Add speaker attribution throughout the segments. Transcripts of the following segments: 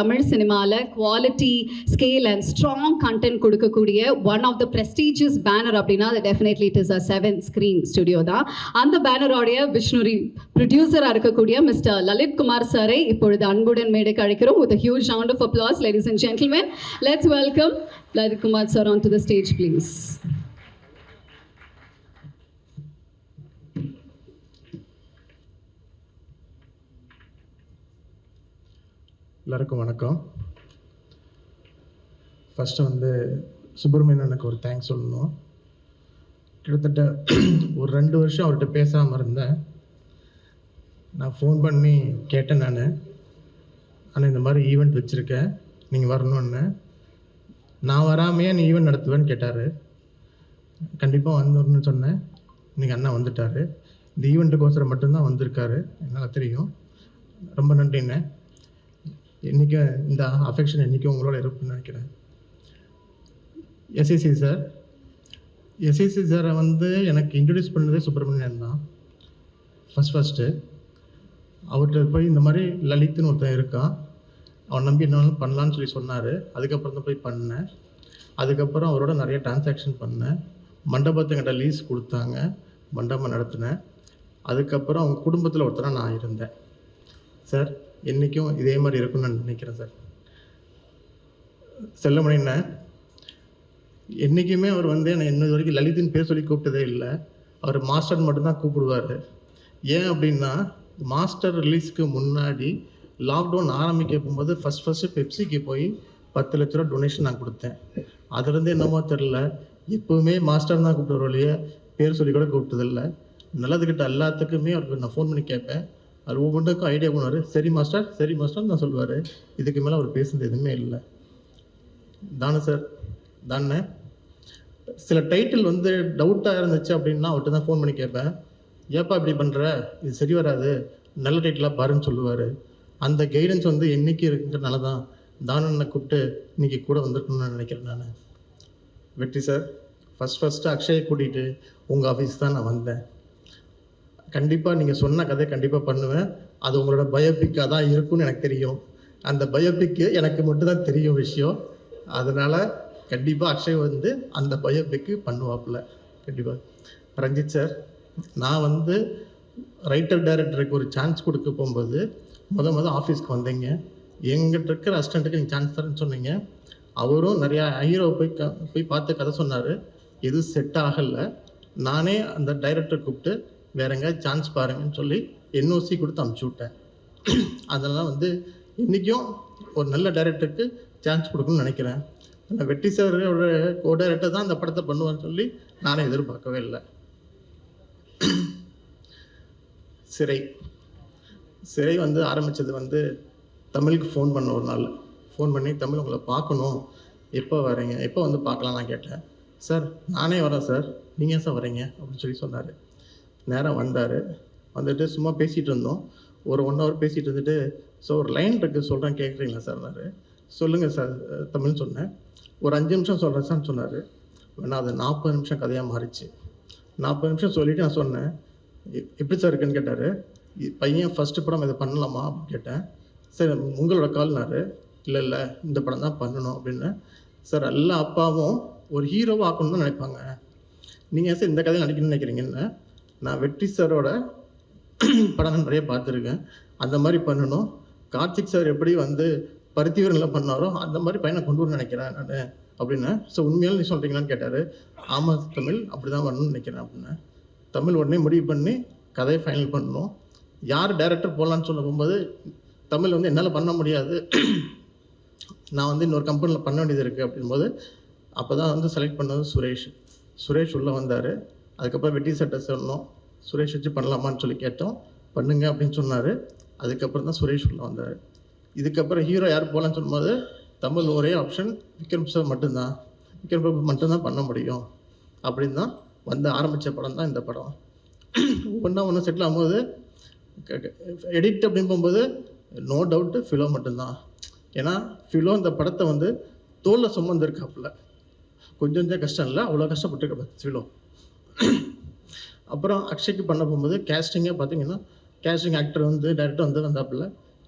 Speaker 1: தமிழ் சினிமாவில் quality scale and strong content கொடுக்கக்கூடிய one of the prestigious banner அப்படின்னா அது definitely it is a 7 screen studio தான். அந்த பேனரோடைய விஷ்ணுரி ப்ரொடியூசராக இருக்கக்கூடிய மிஸ்டர் லலித் குமார் சாரை இப்பொழுது அன்புடன் மேடைக்கு அழைக்கிறோம். with a huge round of applause, ladies and gentlemen, let's welcome Lalit Kumar sir onto the stage, please.
Speaker 2: எல்லாருக்கும் வணக்கம். ஃபஸ்ட்டு வந்து சுப்பிரமணியனுக்கு ஒரு தேங்க்ஸ் சொல்லணும். கிட்டத்தட்ட ஒரு 2 வருஷம் அவர்கிட்ட பேசாமல் இருந்தேன். நான் ஃபோன் பண்ணி கேட்டேன். ஆனால் இந்த மாதிரி ஈவெண்ட் வச்சுருக்கேன், நீங்கள் வரணுன்னு. நான் வராமையே நீ ஈவெண்ட் நடத்துவேன்னு கேட்டார். கண்டிப்பாக வந்துடணும்னு சொன்னேன். இன்றைக்கி அண்ணா வந்துட்டார். இந்த ஈவெண்ட்டுக்கோசரம் மட்டும்தான் வந்திருக்காரு, என்னால் தெரியும். ரொம்ப நன்றிண்ணே. என்றைக்கும் இந்த அஃபெக்ஷன் என்றைக்கும் உங்களோட இருக்குன்னு நினைக்கிறேன். எஸ்எஸ்சி சாரை வந்து எனக்கு இன்ட்ரடியூஸ் பண்ணதே சுப்பிரமணியன் தான். ஃபஸ்ட்டு அவர்கிட்ட போய் இந்த மாதிரி லலித்னு ஒருத்தன் இருக்கான், அவன் நம்பி என்னாலும் பண்ணலான்னு சொல்லி சொன்னார். அதுக்கப்புறம் தான் போய் பண்ணேன். அதுக்கப்புறம் அவரோட நிறைய டிரான்சாக்ஷன் பண்ணேன். மண்டபத்துக்கிட்ட லீஸ் கொடுத்தாங்க, மண்டபம் நடத்தினேன். அதுக்கப்புறம் அவங்க குடும்பத்தில் ஒருத்தராக நான் இருந்தேன். சார் என்றைக்கும் இதே மாதிரி இருக்குன்னு நான் நினைக்கிறேன். சார் செல்லமணிண்ண என்றைக்குமே அவர் வந்து என்னை இன்னது வரைக்கும் லலித்தின் பேர் சொல்லி கூப்பிட்டதே இல்லை. அவர் மாஸ்டர் மட்டும்தான் கூப்பிடுவார். ஏன் அப்படின்னா, மாஸ்டர் ரிலீஸ்க்கு முன்னாடி லாக்டவுன் ஆரம்பிக்க போகும்போது ஃபஸ்ட்டு பெப்சிக்கு போய் 10 லட்ச ரூபா டொனேஷன் நான் கொடுத்தேன். அதுலேருந்து என்னமோ தெரில, எப்போவுமே மாஸ்டர் தான் கூப்பிட்டு வழியே பேர் சொல்லி கூட கூப்பிட்டதில்லை. நல்லதுக்கிட்ட எல்லாத்துக்குமே அவருக்கு நான் ஃபோன் பண்ணி கேட்பேன். அவர் ஒவ்வொன்றுக்கும் ஐடியா பண்ணுவார். சரி மாஸ்டர் தான் சொல்லுவார். இதுக்கு மேலே அவர் பேசுனது எதுவுமே இல்லை. தானே சில டைட்டில் வந்து டவுட்டாக இருந்துச்சு அப்படின்னா அவர்கிட்ட தான் ஃபோன் பண்ணி கேட்பேன். ஏப்பா இப்படி பண்ணுற, இது சரி வராது, நல்ல டைட்டிலாக பாருன்னு சொல்லுவார். அந்த கைடன்ஸ் வந்து என்றைக்கு இருக்குங்கிறனால தான் தானனை கூப்பிட்டு இன்றைக்கி கூட வந்திருக்கணும்னு நினைக்கிறேன். நான் வெற்றி சார் ஃபஸ்ட்டு அக்ஷயை கூட்டிகிட்டு உங்கள் ஆஃபீஸ் தான் நான் வந்தேன். கண்டிப்பாக நீங்கள் சொன்ன கதை கண்டிப்பாக பண்ணுவேன். அது உங்களோட பயோபிக்காக தான் இருக்கும்னு எனக்கு தெரியும். அந்த பயோபிக்கு எனக்கு மட்டும்தான் தெரியும் விஷயம். அதனால் கண்டிப்பாக அக்ஷய் வந்து அந்த பயோபிக்கு பண்ணுவாப்புல கண்டிப்பாக. ரஞ்சித் சார், நான் வந்து ரைட்டர் டைரக்டருக்கு ஒரு சான்ஸ் கொடுக்க போகும்போது மொதல் ஆஃபீஸ்க்கு வந்தீங்க. எங்கிட்ட இருக்கிற அசிஸ்டண்ட்டுக்கு நீங்கள் சான்ஸ் தரேன்னு சொன்னீங்க. அவரும் நிறையா ஹீரோவை போய் பார்த்து கதை சொன்னார். எதுவும் செட் ஆகலை. நானே அந்த டைரக்டர் கூப்பிட்டு வேற எங்கேயாவது சான்ஸ் பாருங்கன்னு சொல்லி என்ஓசி கொடுத்து அமுச்சு விட்டேன். அதெல்லாம் வந்து இன்றைக்கும் ஒரு நல்ல டைரக்டருக்கு சான்ஸ் கொடுக்கணும்னு நினைக்கிறேன். ஆனால் வெற்றி சாரோட கோ டைரக்டர் தான் அந்த படத்தை பண்ணுவான்னு சொல்லி நானே எதிர்பார்க்கவே இல்லை. சிறை வந்து ஆரம்பித்தது வந்து தமிழுக்கு ஃபோன் பண்ண ஒரு நாள் ஃபோன் பண்ணி, தமிழ் உங்களை பார்க்கணும், எப்போ வரீங்க, எப்போ வந்து பார்க்கலாம் நான் கேட்டேன். சார் நானே வரேன் சார், நீங்கள் ஏன் சார் வரீங்க அப்படின்னு சொல்லி சொன்னார். நேராக வந்தார். வந்துட்டு சும்மா பேசிகிட்டு இருந்தோம். ஒரு 1 ஹவர் பேசிகிட்டு இருந்துட்டு, ஸோ ஒரு லைன் இருக்குது சொல்கிறேன் கேட்குறீங்களா சார்னாரு. சொல்லுங்கள் சார் தமிழ்னு சொன்னேன். ஒரு 5 நிமிஷம் சொல்கிறேன் சார்னு சொன்னார். ஆனால் அது 40 நிமிஷம் கதையாக மாறிச்சு. 40 நிமிஷம் சொல்லிவிட்டு நான் சொன்னேன், எப்படி சார் இருக்குன்னு கேட்டார். பையன் ஃபஸ்ட்டு படம் இதை பண்ணலாமா அப்படின்னு கேட்டேன். சார் உங்களோட கால்னாரு. இல்லை இந்த படம் தான் பண்ணணும் அப்படின்னு. சார் எல்லா அப்பாவும் ஒரு ஹீரோவாக ஆக்கணும்னு தான் நினைப்பாங்க. நீங்கள் சார் இந்த கதையை நடிக்கணும்னு நினைக்கிறீங்கன்னு. நான் வெற்றி சாரோட படம் நிறைய பார்த்துருக்கேன். அந்த மாதிரி பண்ணணும். கார்த்திக் சார் எப்படி வந்து பருத்திவீரனில் பண்ணாரோ அந்த மாதிரி பையனை கொண்டு வரணும்னு நினைக்கிறேன் நான் அப்படின்னு. ஸோ உண்மையாலும் நீ சொல்கிறீங்களான்னு கேட்டார். ஆமாம் தமிழ் அப்படி தான் வரணும்னு நினைக்கிறேன் அப்படின்னு. தமிழ் உடனே முடிவு பண்ணி கதையை ஃபைனல் பண்ணணும். யார் டைரக்டர் போடலான்னு சொல்ல போகும்போது தமிழ் வந்து என்னால் பண்ண முடியாது, நான் வந்து இன்னொரு கம்பெனியில் பண்ண வேண்டியது இருக்குது அப்படின்போது அப்போ தான் வந்து செலக்ட் பண்ணது சுரேஷ் உள்ளே வந்தார். அதுக்கப்புறம் வெட்டி சட்டை சொன்னோம், சுரேஷ் வச்சு பண்ணலாமான்னு சொல்லி கேட்டோம். பண்ணுங்க அப்படின்னு சொன்னார். அதுக்கப்புறம் தான் சுரேஷ் உள்ளே வந்தார். இதுக்கப்புறம் ஹீரோ யார் போகலான்னு சொல்லும்போது தமிழ் ஒரே ஆப்ஷன் விக்ரம் சார் மட்டும்தான், விக்ரம் பிரபு மட்டும்தான் பண்ண முடியும் அப்படின்னு தான் வந்து ஆரம்பித்த படம் தான் இந்த படம். ஒன்று செட்டில் ஆகும்போது எடிட் அப்படின்னு போகும்போது நோ டவுட்டு ஃபிலோ மட்டும்தான். ஏன்னா ஃபிலோ இந்த படத்தை வந்து தோளில் சுமந்துருக்காப்புல. கொஞ்சம் கஷ்டம் இல்லை, அவ்வளோ கஷ்டப்பட்டுருக்க ஃபிலோ. அப்புறம் அக்ஷய்க்கு பண்ண போகும்போது கேஸ்டிங்கே பார்த்தீங்கன்னா கேஸ்டிங் ஆக்டர் வந்து டைரக்டர் வந்து வந்தாப்புல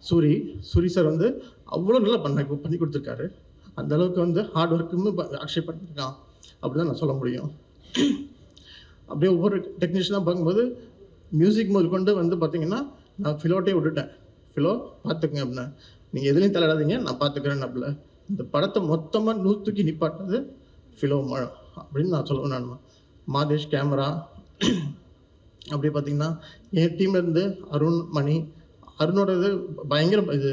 Speaker 2: சூரி சார் வந்து அவ்வளோ நல்லா பண்ணி கொடுத்துருக்காரு. அந்த அளவுக்கு வந்து ஹார்ட் ஒர்க்குன்னு அக்ஷய் பண்ணியிருக்கான் அப்படி தான் நான் சொல்ல முடியும். அப்படியே ஒவ்வொரு டெக்னீஷியனாக பார்க்கும்போது மியூசிக் முதல் கொண்டு வந்து பார்த்தீங்கன்னா நான் ஃபிலோட்டே விட்டுட்டேன். ஃபிலோ பார்த்துக்குங்க அப்படின்னா, நீங்கள் எதுலேயும் தலையிடாதீங்க, நான் பார்த்துக்கிறேன் அப்படில. இந்த படத்தை மொத்தமாக நூற்றுக்கு நிப்பாட்டினது ஃபிலோ அப்படின்னு நான் சொல்லுவேன். நான் மாதேஷ் கேமரா அப்படியே பார்த்தீங்கன்னா என் டீம்லேருந்து அருண் மணி, அருணோட இது பயங்கர இது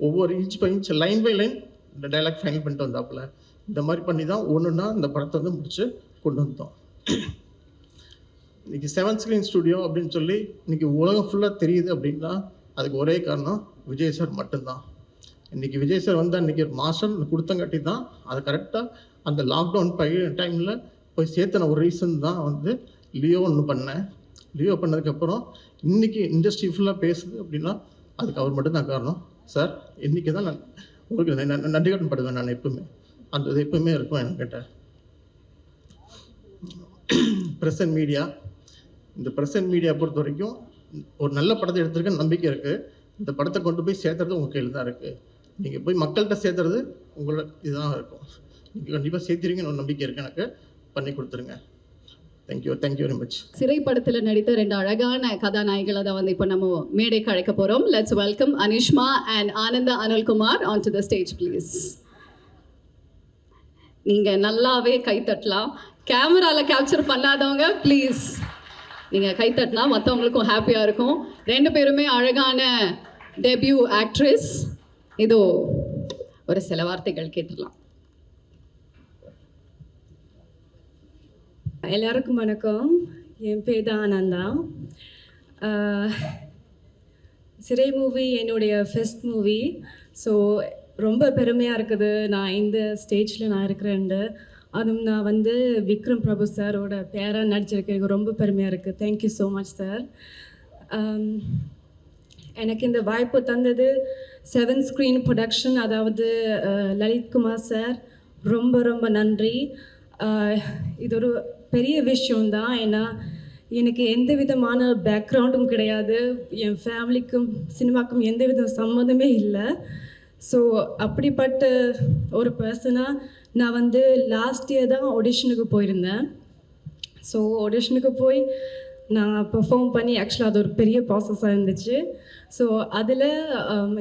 Speaker 2: ஒவ்வொரு inch by inch line by line இந்த டைலாக் ஃபைனல் பண்ணிட்டு வந்தாப்புல. இந்த மாதிரி பண்ணி தான் ஒன்றுன்னா இந்த படத்தை வந்து முடிச்சு கொண்டு வந்தோம். இன்றைக்கி 7 ஸ்க்ரீன் ஸ்டுடியோ அப்படின்னு சொல்லி இன்றைக்கி உலகம் ஃபுல்லாக தெரியுது அப்படின்னா அதுக்கு ஒரே காரணம் விஜய் சார் மட்டும்தான். இன்றைக்கி விஜய் சார் வந்து அன்றைக்கி மாஸ்டர் கொடுத்தங்காட்டி தான் அது கரெக்டாக அந்த லாக்டவுன் டைமில் போய் சேர்த்தன ஒரு ரீசன் தான் வந்து லியோ ஒன்று பண்ணேன். லியோ பண்ணதுக்கப்புறம் இன்றைக்கி இண்டஸ்ட்ரி ஃபுல்லாக பேசுது அப்படின்னா அதுக்கு அவர் மட்டும்தான் காரணம். சார் இன்றைக்கி தான் நான் உங்களுக்கு நன்றி கடன் படுவேன். நான் எப்பவுமே அந்த இது எப்பவுமே இருக்கும் என்கிட்ட. ப்ரெசன்ட் மீடியா, இந்த ப்ரெசன்ட் மீடியா பொறுத்த வரைக்கும் ஒரு நல்ல படத்தை எடுத்துருக்க நம்பிக்கை இருக்குது. இந்த படத்தை கொண்டு போய் சேர்த்துறது உங்கள் கையில் தான் இருக்குது. நீங்கள் போய் மக்கள்கிட்ட சேர்த்துறது உங்களோட இதுதான் இருக்கும். நீங்கள் கண்டிப்பாக சேர்த்துருவீங்கன்னு ஒரு நம்பிக்கை இருக்குது எனக்கு. பண்ணி கொடுத்துருங்க. Thank you very much.
Speaker 1: சிறை படத்தில் நடித்த 2 அழகான கதாநாயகிகளை தான் வந்து இப்போ நம்ம மேடைக்கு அழைக்க போகிறோம். Let's welcome Anishma and Ananda Anilkumar on to the stage please. நீங்கள் நல்லாவே கைத்தட்டலாம். கேமராவில் கேப்சர் பண்ணாதவங்க ப்ளீஸ் நீங்கள் கைத்தட்டினா மற்றவங்களுக்கும் ஹாப்பியாக இருக்கும். 2 பேருமே அழகான டெபியூ ஆக்ட்ரஸ். இதோ ஒரு சில வார்த்தைகள் கேட்டுடலாம்.
Speaker 3: எல்லாருக்கும் வணக்கம். என் பேர் தான் ஆனந்தா. சிறை மூவி என்னுடைய ஃபர்ஸ்ட் மூவி. ஸோ ரொம்ப பெருமையாக இருக்குது நான் இந்த ஸ்டேஜில் நான் இருக்கிறேன்ட்டு. அதுவும் நான் வந்து விக்ரம் பிரபு சாரோட பேராக நடிச்சிருக்கேன். எனக்கு ரொம்ப பெருமையாக இருக்குது. Thank you so much sir. எனக்கு இந்த வாய்ப்பு தந்தது 7 ஸ்க்ரீன் ப்ரொடக்ஷன், அதாவது லலித்குமார் சார், ரொம்ப ரொம்ப நன்றி. இது ஒரு பெரிய விஷயம்தான். ஏன்னா எனக்கு எந்த விதமான பேக்ரவுண்டும் கிடையாது. என் ஃபேமிலிக்கும் சினிமாக்கும் எந்த வித சம்மந்தமே இல்லை. ஸோ அப்படிப்பட்ட ஒரு பர்சனாக நான் வந்து லாஸ்ட் இயர் தான் ஆடிஷனுக்கு போயிருந்தேன். ஸோ ஆடிஷனுக்கு போய் நான் பெர்ஃபார்ம் பண்ணி ஆக்சுவலாக அது ஒரு பெரிய ப்ராசஸாக இருந்துச்சு. ஸோ அதில்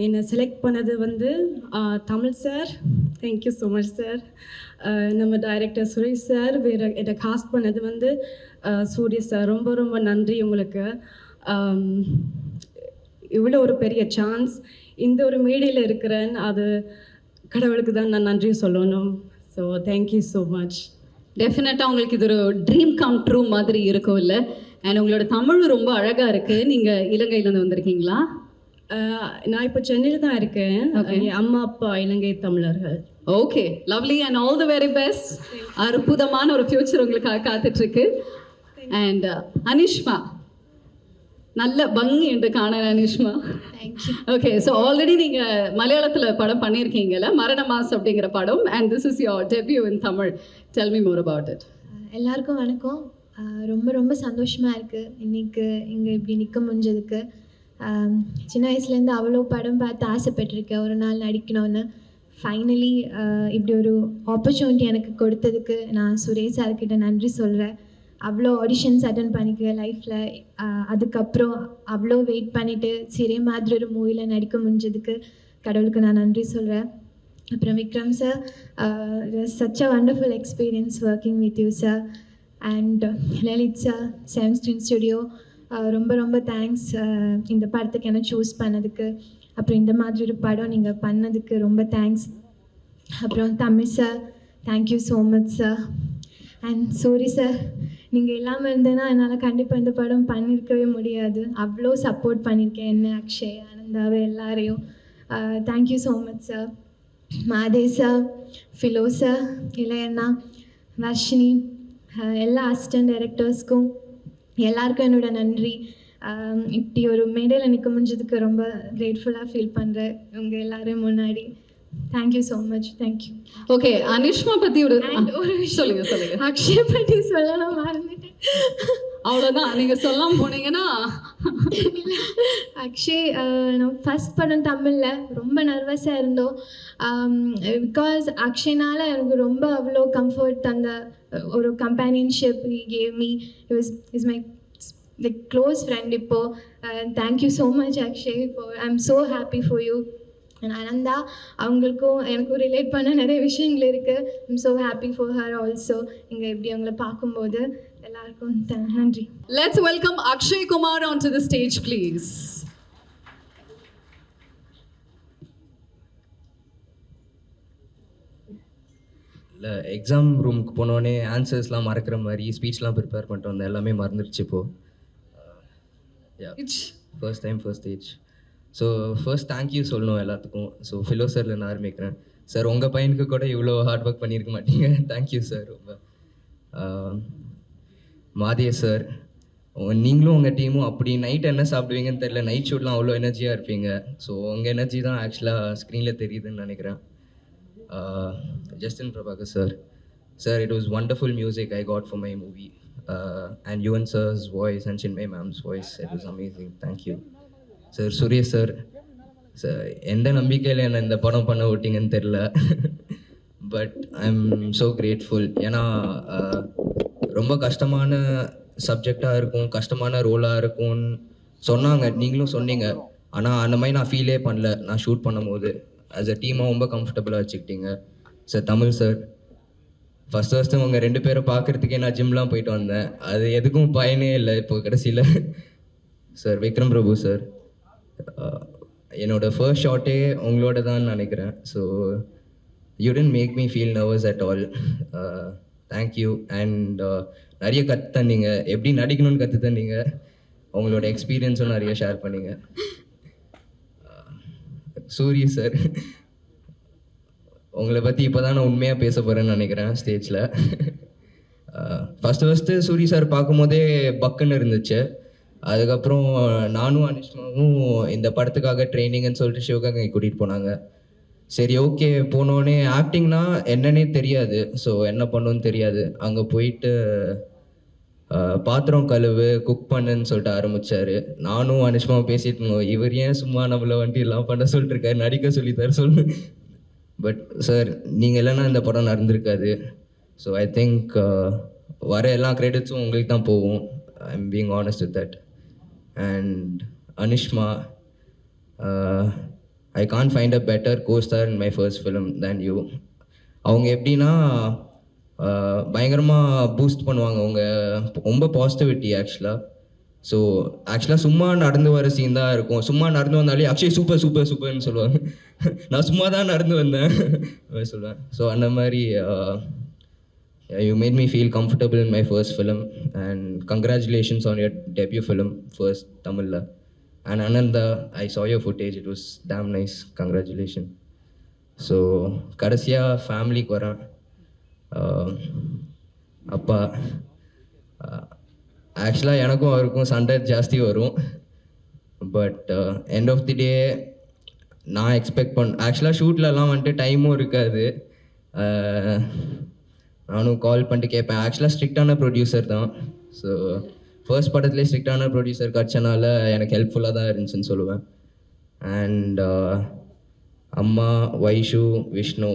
Speaker 3: என்னை செலக்ட் பண்ணது வந்து Tamil sir, thank you so much sir. நம்ம டைரக்டர் சுரேஷ் சார். வேறு என்னை காஸ்ட் பண்ணது வந்து சூரிய சார். ரொம்ப ரொம்ப நன்றி உங்களுக்கு. இவ்வளோ ஒரு பெரிய சான்ஸ் இந்த ஒரு மேடையில் இருக்கிறேன், அது கடவுளுக்கு தான் நான் நன்றி சொல்லணும். So thank you so much.
Speaker 1: டெஃபினட்டாக உங்களுக்கு இது ஒரு ட்ரீம் கம் ட்ரூ மாதிரி இருக்கும் இல்லை? அண்ட் உங்களோட தமிழ் ரொம்ப அழகாக இருக்குது. நீங்கள் இலங்கையிலேருந்து வந்திருக்கீங்களா?
Speaker 3: நான் இப்போ சென்னையில் தான் இருக்கேன். என் அம்மா அப்பா இலங்கை தமிழர்கள்.
Speaker 1: Okay, lovely and all the very best. அற்புதமான ஒரு ஃப்யூச்சர் உங்களுக்காக காத்துட்ருக்கு. அண்ட் அனிஷ்மா, நல்ல பங்கு என்று காண அனிஷ்மா. ஓகே, ஸோ ஆல்ரெடி நீங்கள் மலையாளத்தில் படம் பண்ணியிருக்கீங்கல்ல, மரண மாஸ் அப்படிங்கிற படம். And this is your debut in Tamil. Tell me more about it.
Speaker 4: எல்லாருக்கும் வணக்கம். ரொம்ப ரொம்ப சந்தோஷமாக இருக்குது இன்றைக்கி இங்கே இப்படி நிற்க முடிஞ்சதுக்கு. சின்ன வயசுலேருந்து அவ்வளோ படம் பார்த்து ஆசைப்பட்டிருக்கேன் ஒரு நாள் நடிக்கணும்னு. ஃபைனலி இப்படி ஒரு ஆப்பர்ச்சுனிட்டி எனக்கு கொடுத்ததுக்கு நான் சுரேஷ் சார்கிட்ட நன்றி சொல்கிறேன். அவ்வளோ ஆடிஷன்ஸ் அட்டன் பண்ணிக்குவேன் லைஃப்பில். அதுக்கப்புறம் அவ்வளோ வெயிட் பண்ணிவிட்டு சிறை மாதிரி ஒரு மூவியில் நடிக்க முடிஞ்சதுக்கு கடவுளுக்கு நான் நன்றி சொல்கிறேன். அப்புறம் Vikram sir, such a wonderful experience working with you sir. And Lalit sir, 7 screen studio, ரொம்ப ரொம்ப தேங்க்ஸ் இந்த படத்துக்கு என்ன சூஸ் பண்ணதுக்கு. அப்புறம் இந்த மாதிரி ஒரு படம் நீங்கள் பண்ணதுக்கு ரொம்ப தேங்க்ஸ். அப்புறம் Tamil sir, thank you so much sir. And Soori sir, நீங்கள் இல்லாமல் இருந்தேன்னா என்னால் கண்டிப்பாக இந்த படம் பண்ணியிருக்கவே முடியாது. அவ்வளோ சப்போர்ட் பண்ணியிருக்கேன் என்ன, அக்ஷய், ஆனந்தாவை, எல்லாரையும். Thank you so much sir. Mathe sir, Philo sir, Ilaiyanna, Varshini, எல்லா அசிஸ்டன்ட் டைரக்டர்ஸ்க்கும் எல்லாருக்கும் என்னோட நன்றி. இப்படி ஒரு மேடையில் நிற்க முடிஞ்சதுக்கு ரொம்ப கிரேட்ஃபுல்லாக ஃபீல் பண்ணுறேன் உங்கள் எல்லாரையும் முன்னாடி. Thank you so much. Thank you.
Speaker 1: Okay, Anishma பற்றி ஒரு
Speaker 4: விஷயம்
Speaker 1: சொல்லுங்க.
Speaker 4: அக்ஷய் பற்றி சொல்லலாம் மறந்துட்டேன்.
Speaker 1: அவ்வளோதான், நீங்கள் சொல்லாமல் போனீங்கன்னா.
Speaker 4: அக்ஷய் நான் ஃபஸ்ட் படம் தமிழில் ரொம்ப நர்வஸாக இருந்தோம். பிகாஸ் அக்ஷய்னால எனக்கு ரொம்ப அவ்வளோ கம்ஃபர்ட் தந்த ஒரு companionship gave me. Is my like close friend இப்போது. Thank you so much Akshay for I am so happy for you. And Ananda, அவங்களுக்கும் எனக்கும் ரிலேட் பண்ண நிறைய விஷயங்கள் இருக்குது. I'm so happy for her also. இங்கே எப்படி அவங்கள பார்க்கும்போது எல்லாருக்கும் நன்றி.
Speaker 1: Let's welcome Akshay Kumar onto the stage, please.
Speaker 5: இல்லை, எக்ஸாம் ரூமுக்கு போனோடனே ஆன்சர்ஸ்லாம் மறக்கிற மாதிரி ஸ்பீச்லாம் ப்ரிப்பேர் பண்ணிட்டு வந்தேன். எல்லாமே மறந்துடுச்சு இப்போது. First time first stage. So first thank you சொல்லணும் எல்லாத்துக்கும். ஸோ ஃபிலோ சாரில் நான் ஆரம்பிக்கிறேன். சார், உங்கள் பையனுக்கு கூட இவ்வளோ ஹார்ட் ஒர்க் பண்ணியிருக்க மாட்டீங்க. Thank you sir. ரொம்ப மாதே சார், நீங்களும் உங்கள் டீமும் அப்படி நைட் என்ன சாப்பிடுவீங்கன்னு தெரியல, நைட் ஷூட்லாம் அவ்வளோ எனர்ஜியாக இருப்பீங்க. ஸோ உங்கள் எனர்ஜி தான் ஆக்சுவலாக ஸ்க்ரீனில் தெரியுதுன்னு நினைக்கிறேன். Justin Prabhakar sir, it was wonderful music I got for my movie, and Yuvan sir's voice and Chinmay ma'am's voice, it was amazing. Thank you sir. Suresh sir, எந்த நம்பிக்கையில் என்ன இந்த படம் பண்ண விட்டீங்கன்னு தெரில, but I am so grateful. ஏன்னா ரொம்ப கஷ்டமான சப்ஜெக்டாக இருக்கும், கஷ்டமான ரோலாக இருக்கும்னு சொன்னாங்க, நீங்களும் சொன்னீங்க. ஆனால் அந்த மாதிரி நான் ஃபீலே பண்ணல. நான் ஷூட் பண்ணும்போது ஆஸ் அ டீமாக ரொம்ப கம்ஃபர்டபுளாக வச்சுக்கிட்டீங்க. சார், தமிழ் சார், ஃபஸ்ட்டு உங்கள் 2 பேரை பார்க்குறதுக்கே நான் ஜிம்லாம் போயிட்டு வந்தேன். அது எதுக்கும் பயனே இல்லை இப்போ கடைசியில். சார், விக்ரம் பிரபு சார், என்னோடய ஃபர்ஸ்ட் ஷாட்டே உங்களோட தான் நினைக்கிறேன். So you didn't make me feel nervous at all. Thank you. And நிறைய கற்று தந்தீங்க, எப்படி நடிக்கணும்னு கற்று தந்தீங்க. உங்களோட எக்ஸ்பீரியன்ஸும் நிறைய ஷேர் பண்ணீங்க. சூரிய சார், உங்களை பற்றி இப்போ தான் நான் உண்மையாக பேச போகிறேன்னு நினைக்கிறேன் ஸ்டேஜில். ஃபஸ்ட்டு சூரிய சார் பார்க்கும்போதே பக்குன்னு இருந்துச்சு. அதுக்கப்புறம் நானும் அனிஷ்மாவும் இந்த படத்துக்காக ட்ரைனிங்னு சொல்லிட்டு சிவகங்கை கூட்டிகிட்டு போனாங்க. சரி, ஓகே, போனோடனே ஆக்டிங்னா என்னன்னே தெரியாது. ஸோ என்ன பண்ணணும்னு தெரியாது. அங்கே போயிட்டு பாத்திரம் கழுவு, குக் பண்ணுன்னு சொல்லிட்டு ஆரம்பித்தார். நானும் அனிஷ்மாவும் பேசிட்டு இருந்தோம், இவர் ஏன் சும்மா நம்மளை வந்துட்டு எல்லாம் பண்ண சொல்லிட்டுருக்காரு, நடிக்க சொல்லித்தார் சொல்லு. பட் சார், நீங்கள் இல்லைன்னா இந்த படம் நடந்திருக்காது. ஸோ ஐ திங்க் வர எல்லா கிரெடிட்ஸும் உங்களுக்கு தான் போகும். I am being honest with that. And Anishma, I can't find a better co-star in my first film than you. அவங்க எப்படின்னா பயங்கரமாக பூஸ்ட் பண்ணுவாங்க. அவங்க ரொம்ப பாசிட்டிவிட்டி ஆக்சுவலாக. ஸோ ஆக்சுவலாக சும்மா நடந்து வர சீன் தான் இருக்கும். சும்மா நடந்து வந்தாலே அக்ஷய் சூப்பர் சூப்பர் சூப்பர்னு சொல்லுவாங்க. நான் சும்மா தான் நடந்து வந்தேன் சொல்லுவேன். ஸோ அந்த மாதிரி you made me feel comfortable in my first film. And congratulations on your debut film first தமிழில். And Ananda, I saw your footage, it was damn nice, congratulations. So கடைசியாக ஃபேமிலிக்கு வரேன். அப்பா, ஆக்சுவலாக எனக்கும் அவருக்கும் சண்டை ஜாஸ்தி வரும். பட் எண்ட் ஆஃப் தி டே நான் எக்ஸ்பெக்ட் ஆக்சுவலாக ஷூட்லலாம் வந்துட்டு டைமும் இருக்காது. நானும் கால் பண்ணிட்டு கேட்பேன். ஆக்சுவலாக ஸ்ட்ரிக்டான ப்ரொடியூசர் தான். ஸோ ஃபர்ஸ்ட் படத்துலேயே ஸ்ட்ரிக்டான ப்ரொடியூசர் கிடச்சனால எனக்கு ஹெல்ப்ஃபுல்லாக தான் இருந்துச்சுன்னு சொல்லுவேன். அண்ட் அம்மா, வைஷு, விஷ்ணு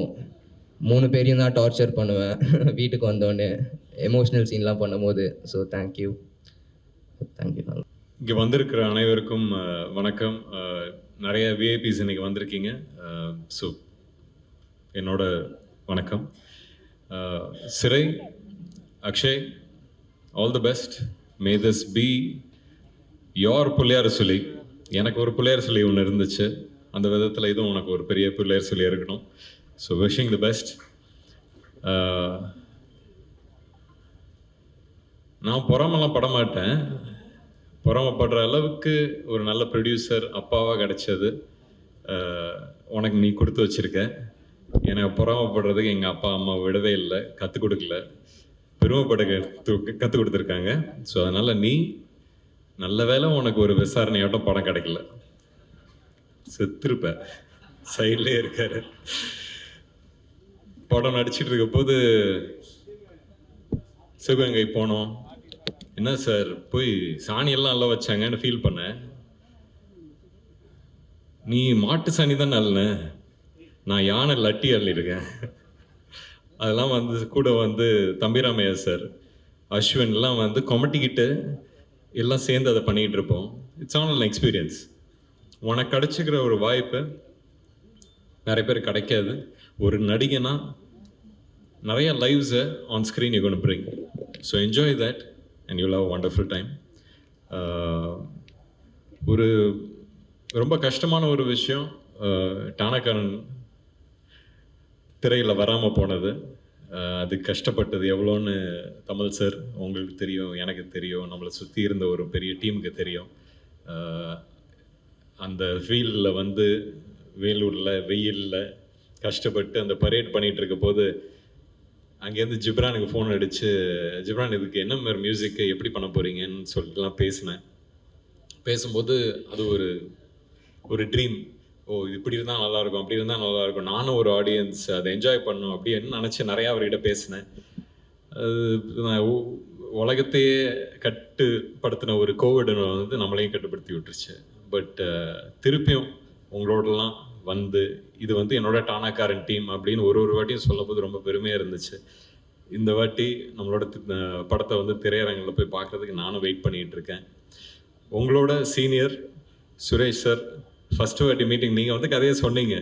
Speaker 5: 3 பேரையும் தான் டார்ச்சர் பண்ணுவேன் வீட்டுக்கு வந்தோடனே எமோஷ்னல் சீன்லாம் பண்ணும்போது. So thank you.
Speaker 6: இங்கே வந்திருக்கிற அனைவருக்கும் வணக்கம். நிறைய விஐபிஸ் இன்னைக்கு வந்திருக்கீங்க. ஸோ என்னோட வணக்கம். சிறை, Akshay, all the best. Me this be your Pillaiyar சொல்லி. எனக்கு ஒரு புள்ளையார் சொல்லி ஒன்று இருந்துச்சு, அந்த விதத்தில் இதுவும் உனக்கு ஒரு பெரிய புள்ளையார் சொல்லி இருக்கணும். So wishing the best. நான் பொறாமலாம் பட மாட்டேன். பொறாமப்படுற அளவுக்கு ஒரு நல்ல ப்ரொடியூசர் அப்பாவாக கிடைச்சது உனக்கு நீ கொடுத்து வச்சுருக்க. எனக்கு பொறாமப்படுறதுக்கு எங்கள் அப்பா அம்மா விடவே இல்லை, கற்றுக் கொடுக்கல, பெருமைப்பட கற்றுக் கொடுத்துருக்காங்க. ஸோ அதனால் நீ நல்ல வேலை உனக்கு ஒரு விசாரணையோட்டம் படம் கிடைக்கல, செத்துருப்ப. சைட்லேயே இருக்காரு. படம் நடிச்சிட்டு இருக்க போது சிவகங்கை போனோம். என்ன சார் போய் சாணியெல்லாம் அல்ல வச்சாங்கன்னு ஃபீல் பண்ணேன். நீ மாட்டு சாணி தான் அல்ல, நான் யானை லட்டி அள்ளியிருக்கேன். அதெல்லாம் வந்து கூட வந்து தம்பிராமையா சார், அஸ்வின்லாம் வந்து கொமட்டிக்கிட்டு எல்லாம் சேர்ந்து அதை பண்ணிக்கிட்டு இருப்போம். It's all experience. உனக்கு கிடைச்சிக்கிற ஒரு வாய்ப்பு நிறைய பேர் கிடைக்காது. ஒரு நடிகனா நிறைய லைவ்ஸை on screen you gonna bring. So enjoy that and you have wonderful time. ஒரு ரொம்ப கஷ்டமான ஒரு விஷயம், டானாக்காரன் திரையில் வராமல் போனது. அது கஷ்டப்பட்டது எவ்வளோன்னு கமல் சார் உங்களுக்கு தெரியும், எனக்கு தெரியும், நம்மளை சுற்றி இருந்த ஒரு பெரிய டீமுக்கு தெரியும். அந்த ஃபீல்டில் வந்து வேலூரில் வெயிலில் கஷ்டப்பட்டு அந்த பரேட் பண்ணிகிட்டு இருக்க போது அங்கேருந்து ஜிப்ரானுக்கு ஃபோன் அடித்து, ஜிப்ரான் இதுக்கு என்ன மாதிரி மியூசிக்கு எப்படி பண்ண போகிறீங்கன்னு சொல்லிட்டுலாம் பேசினேன். பேசும்போது அது ஒரு ட்ரீம். ஓ இது இப்படி இருந்தால் நல்லாயிருக்கும், அப்படி இருந்தால் நல்லாயிருக்கும், நானும் ஒரு ஆடியன்ஸ் அதை என்ஜாய் பண்ணணும் அப்படின்னு நினச்சி நிறையா அவர்கிட்ட பேசினேன். அது நான் உலகத்தையே கட்டுப்படுத்தின ஒரு கோவிட் வந்து நம்மளையும் கட்டுப்படுத்தி விட்டுருச்சு. பட் திருப்பியும் உங்களோடலாம் வந்து இது வந்து என்னோட டானாக்காரன் டீம் அப்படின்னு ஒரு வாட்டியும் சொல்லும்போது ரொம்ப பெருமையாக இருந்துச்சு. இந்த வாட்டி நம்மளோட படத்தை வந்து திரையரங்கில் போய் பார்க்குறதுக்கு நானும் வெயிட் பண்ணிகிட்டு இருக்கேன். உங்களோட சீனியர் சுரேஷ் சார், ஃபஸ்ட்டு வாட்டி மீட்டிங் நீங்கள் வந்து கதையை சொன்னீங்க,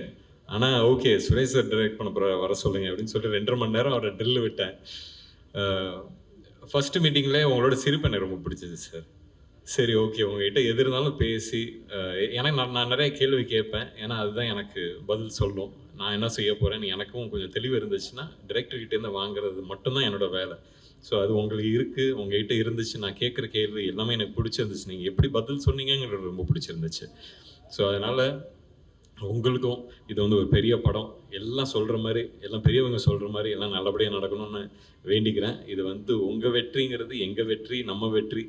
Speaker 6: ஆனால் ஓகே சுரேஷ் சார் டைரக்ட் பண்ண போகிற வர சொல்லுங்கள் அப்படின்னு சொல்லிட்டு 2.5 மணி நேரம் அவரை ட்ரில் விட்டேன். ஃபஸ்ட்டு மீட்டிங்கில் உங்களோட சிரிப்பு எனக்கு ரொம்ப பிடிச்சது சார். சரி ஓகே உங்ககிட்ட எது இருந்தாலும் பேசி, ஏன்னா நான் நிறைய கேள்வி கேட்பேன், ஏன்னா அதுதான் எனக்கு பதில் சொல்லும். நான் என்ன செய்ய போகிறேன்னு எனக்கும் கொஞ்சம் தெளிவு இருந்துச்சுன்னா டிரெக்டர்கிட்டேருந்து வாங்குறது மட்டும்தான் என்னோடய வேலை. ஸோ அது உங்களுக்கு இருக்குது, உங்கள்கிட்ட இருந்துச்சு, நான் கேட்குற கேள்வி எல்லாமே எனக்கு பிடிச்சிருந்துச்சு, நீங்கள் எப்படி பதில் சொன்னீங்கிறது ரொம்ப பிடிச்சிருந்துச்சு. ஸோ அதனால் உங்களுக்கும் இது வந்து ஒரு பெரிய படம், எல்லாம் சொல்கிற மாதிரி, எல்லாம் பெரியவங்க சொல்கிற மாதிரி எல்லாம் நல்லபடியாக நடக்கணும்னு வேண்டிக்கிறேன். இது வந்து உங்கள் வெற்றிங்கிறது எங்கள் வெற்றி, நம்ம வெற்றி.